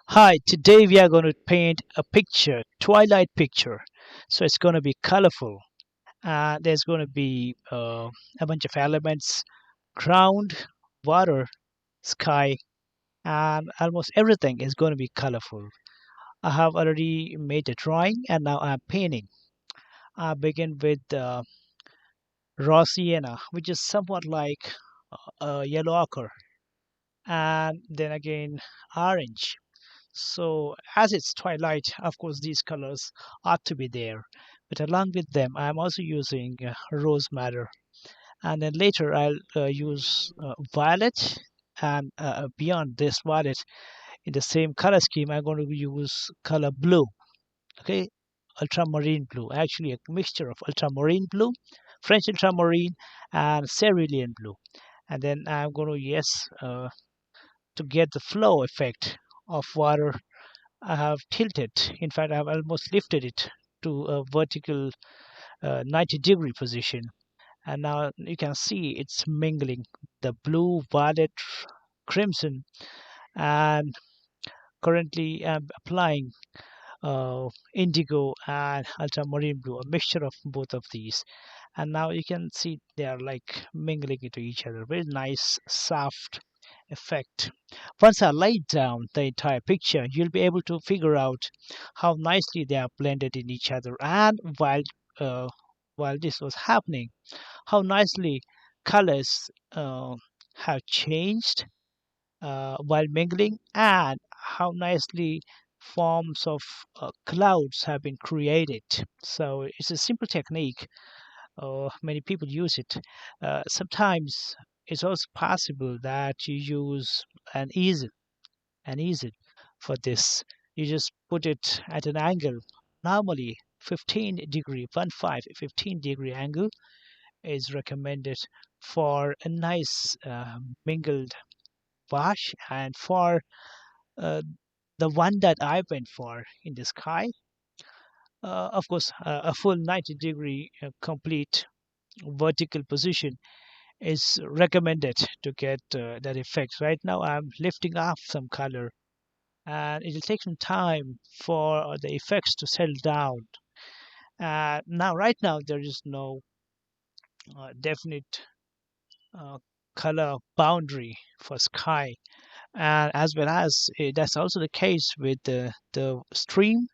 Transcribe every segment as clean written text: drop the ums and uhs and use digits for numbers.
Hi, today we are going to paint a picture, twilight picture. So it's going to be colorful. There's going to be a bunch of elements, ground, water, sky, and almost everything is going to be colorful. I have already made a drawing and now I'm painting. I begin with raw sienna, which is somewhat like yellow ochre, and then again orange. So, as it's twilight, of course, these colors ought to be there. But along with them, I'm also using rose madder. And then later, I'll use violet. And beyond this violet, in the same color scheme, I'm going to use color blue. Okay, ultramarine blue. Actually, a mixture of ultramarine blue, French ultramarine, and cerulean blue. And then I'm going to, yes, to get the flow effect of water I have tilted. In fact, I have almost lifted it to a vertical 90-degree position. And now you can see it's mingling the blue, violet, crimson, and currently I'm applying indigo and ultramarine blue, a mixture of both of these. And now you can see they are like mingling into each other. Very nice, soft effect. Once I lay down the entire picture, you'll be able to figure out how nicely they are blended in each other. And uh, while this was happening, how nicely colors have changed while mingling, and how nicely forms of clouds have been created. So it's a simple technique. Many people use it. Sometimes it's also possible that you use an easel, an easel for this. You just put it at an angle. Normally, 15-degree, 15-degree angle is recommended for a nice mingled wash, and for uh, the one that I went for in the sky, of course, a full 90-degree complete vertical position is recommended to get that effect. Right now, I'm lifting off some color, and it'll take some time for the effects to settle down. Right now, there is no definite uh, color boundary for sky, and as well as that's also the case with the stream,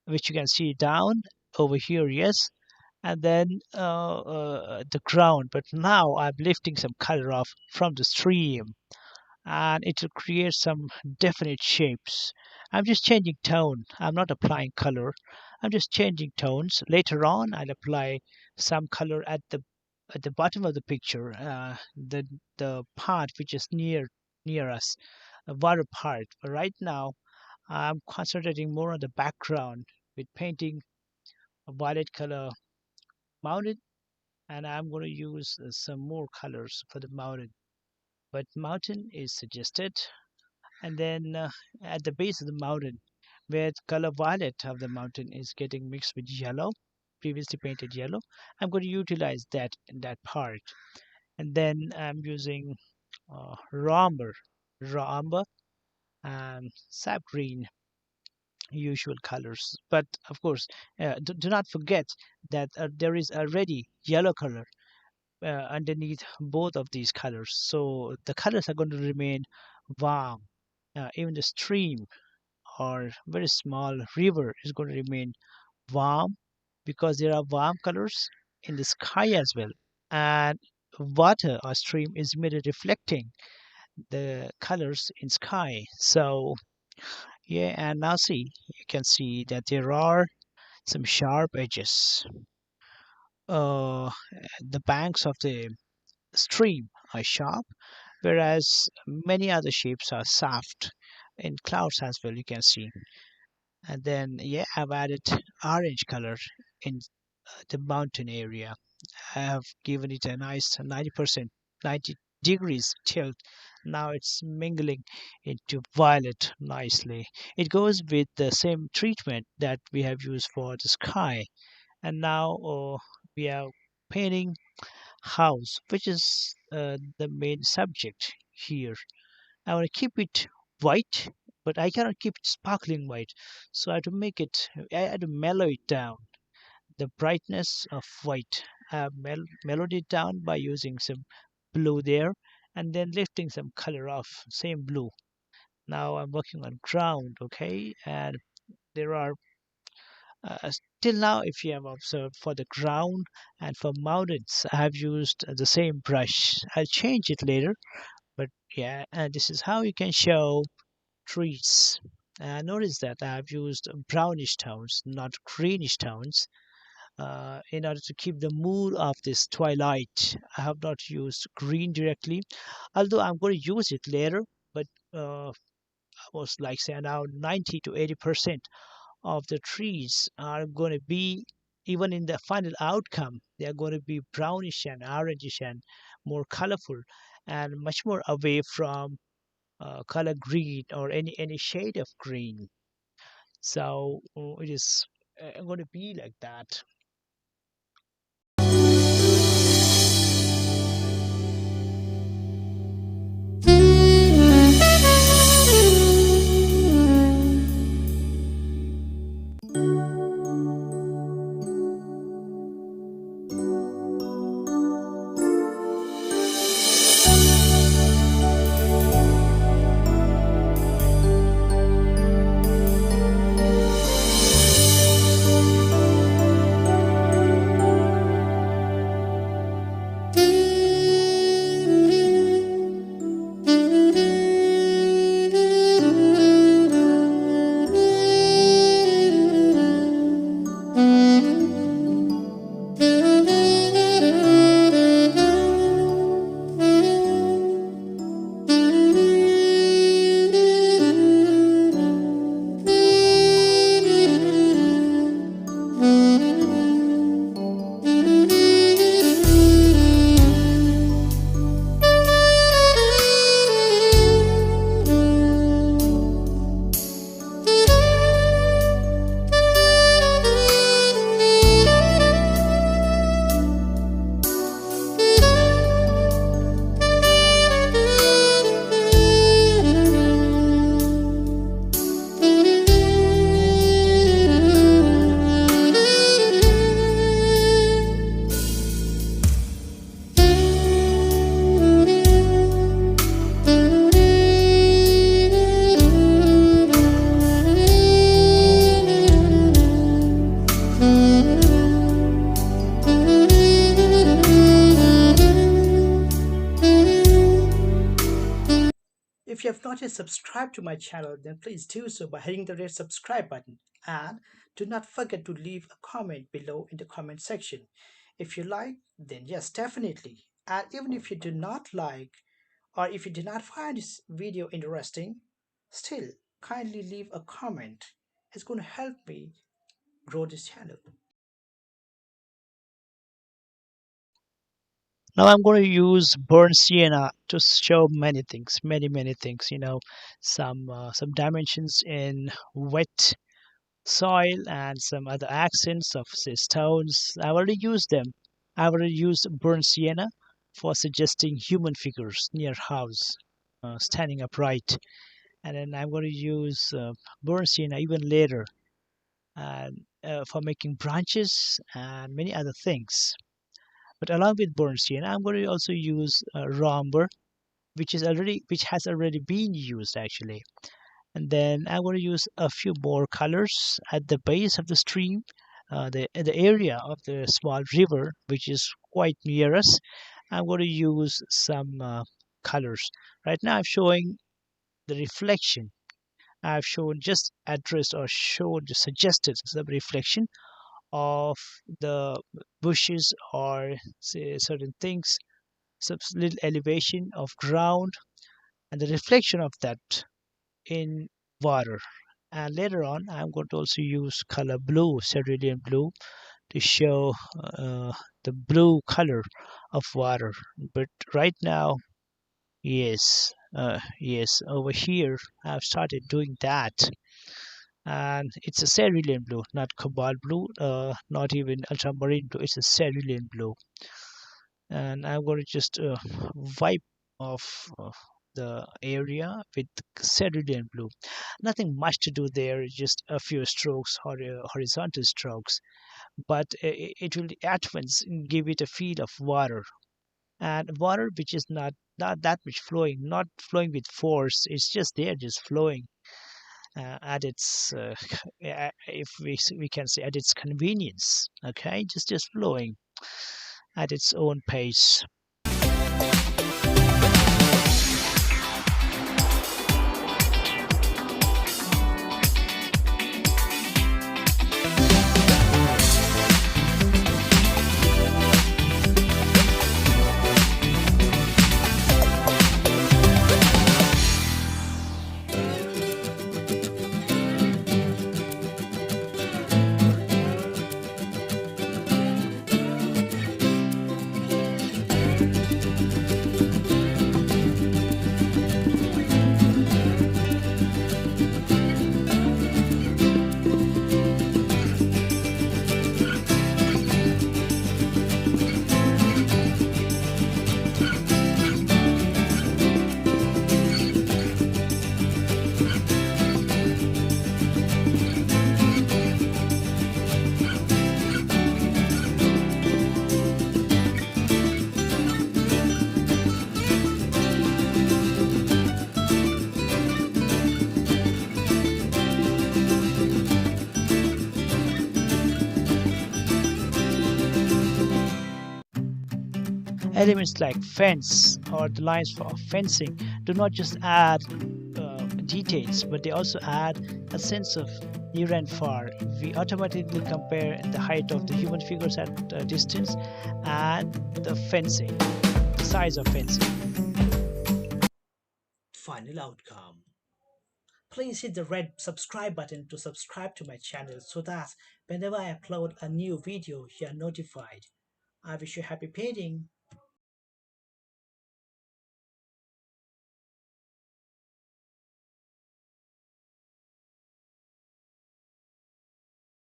which you can see down over here. Yes, and then the ground. But now I'm lifting some color off from the stream, and it will create some definite shapes. I'm just changing tone. I'm not applying color. I'm just changing tones. Later on, I'll apply some color at the bottom of the picture, the part which is near us, the water part. But right now, I'm concentrating more on the background with painting a violet color mountain, and I'm going to use some more colors for the mountain. But mountain is suggested, and then at the base of the mountain, where the color violet of the mountain is getting mixed with yellow, previously painted yellow, I'm going to utilize that in that part. And then I'm using raw umber, and sap green, usual colors. But of course, do not forget that there is already yellow color underneath both of these colors. So the colors are going to remain warm. Even the stream or very small river is going to remain warm because there are warm colors in the sky as well. And water or stream is merely reflecting the colors in sky. So yeah, and now see, you can see that there are some sharp edges. Uh, the banks of the stream are sharp, whereas many other shapes are soft. In clouds as well, you can see. And then, yeah, I've added orange color in the mountain area. I have given it a nice 90%, 90 degrees tilt. Now it's mingling into violet nicely. It goes with the same treatment that we have used for the sky. And now we are painting house, which is the main subject here. I want to keep it white but I cannot keep it sparkling white. So I had to make it, I had to mellow it down, the brightness of white. I have mellowed it down by using some blue there and then lifting some color off, same blue. Now I'm working on ground, okay? And there are, till now, if you have observed, for the ground and for mountains, I have used the same brush. I'll change it later, but yeah, and this is how you can show trees. Notice that I've used brownish tones, not greenish tones, in order to keep the mood of this twilight. I have not used green directly, although I'm going to use it later, but I was like say now 90 to 80% of the trees are going to be, even in the final outcome, they are going to be brownish and orangish and more colorful and much more away from color green or any shade of green. So it is going to be like that. If you have not yet subscribed to my channel, then please do so by hitting the red subscribe button. And do not forget to leave a comment below in the comment section. If you like, then yes, definitely. And even if you do not like, or if you do not find this video interesting, still kindly leave a comment. It's going to help me grow this channel. Now I'm going to use burnt sienna to show many things, many things. Some dimensions in wet soil and some other accents of say stones. I've already used them. I've already used burnt sienna for suggesting human figures near house, standing upright, and then I'm going to use burnt sienna even later and for making branches and many other things. But along with burnt sienna, I'm going to also use raw umber, which has already been used actually. And then I'm going to use a few more colors at the base of the stream, the area of the small river which is quite near us. I'm going to use some colors. Right now I'm showing the reflection. I've shown just addressed or shown suggested the reflection of the bushes or say certain things, some little elevation of ground and the reflection of that in water. And later on I'm going to also use color blue, cerulean blue, to show the blue color of water. But right now, yes, over here I've started doing that, and it's a cerulean blue, not cobalt blue, not even ultramarine blue. It's a cerulean blue, and I'm going to just wipe off the area with cerulean blue. Nothing much to do there, just a few strokes or horizontal strokes, but it will at once give it a feel of water, and water which is not that much flowing, not flowing with force. It's just there, just flowing at its if we can say at its convenience. Okay, just flowing at its own pace. Elements like fence or the lines for fencing do not just add details, but they also add a sense of near and far. We automatically compare the height of the human figures at a distance and the fencing, the size of fencing. Final outcome. Please hit the red subscribe button to subscribe to my channel so that whenever I upload a new video, you are notified. I wish you happy painting.